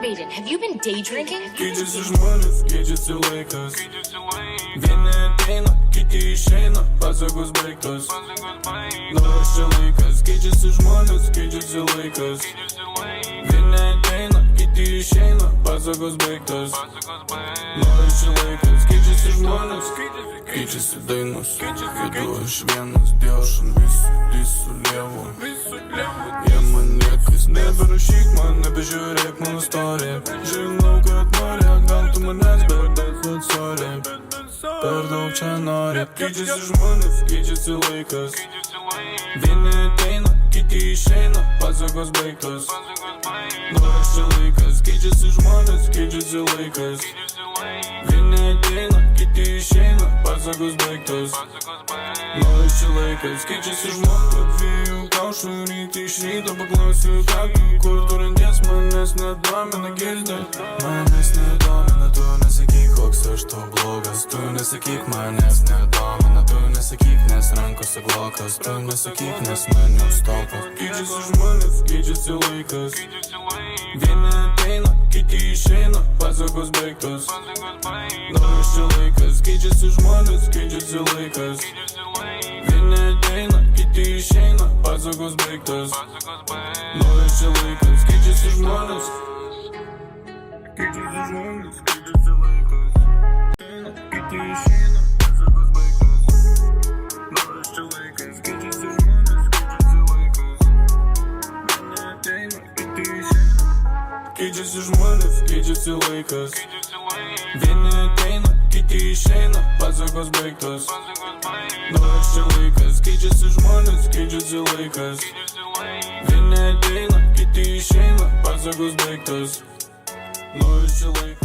Maiden, have you been day drinking? Keičiasi žmonės, keičiasi laikas. Vieni ateina, kiti išeina, pasakos baigtos. Naujas čia laikas, keičiasi žmonės, keičiasi laikas. Vieni ateina, kiti išeina, pasakos baigtos. Naujas čia laikas, keičiasi žmonės, keičiasi dainos. Vedu aš vienas, Dievas ant visų lievų. Jie man niekas, neberašyk man, nebežiūrėk mano istoriją. Žinau, kad nori, gal tu manęs, bet sorry. Per daug čia nori. Keičiasi žmonės, keičiasi laikas. Vieni ateina, kiti išeina, pasakos baigtos. Naujas čia laikas, keičiasi žmonės, keičiasi laikas. Vieni ateina, kiti išeina, pasakos baigtos. Naujas čia laikas, keičiasi žmonės. Dviejų kaušų ryti iš ryto paklausiu, ką tu, kur tu randies, manęs nedomina girdi. Manęs nedomina, tu nesakyk, koks aš to blogas. Tu nesakyk, manęs nedomina, tu nesakyk, nes rankose glokas. Tu nesakyk, nes maniau stopas. Keičiasi žmonės, keičiasi laikas. Vieni ateina, kiti išeina, pasakos baigtos. Naujas čia laikas, keičiasi žmonės, keičiasi laikas. Vieni ateina, kiti išeina, pasakos baigtos. Naujas čia laikas, keičiasi žmonės. Keičiasi žmonės, keičiasi laikas. Kiti išeina, pasakos baigtos. Naujas čia laikas, keičiasi žmonės, keičiasi laikas. Vieni ateina, kiti išeina. Keičiasi žmonės, keičiasi laikas. Vieni ateina, kiti išeina, pasakos baigtos. Naujas čia laikas, keičiasi žmonės, keičiasi laikas. Vieni ateina, kiti išeina, pasakos baigtos. Naujas čia laikas.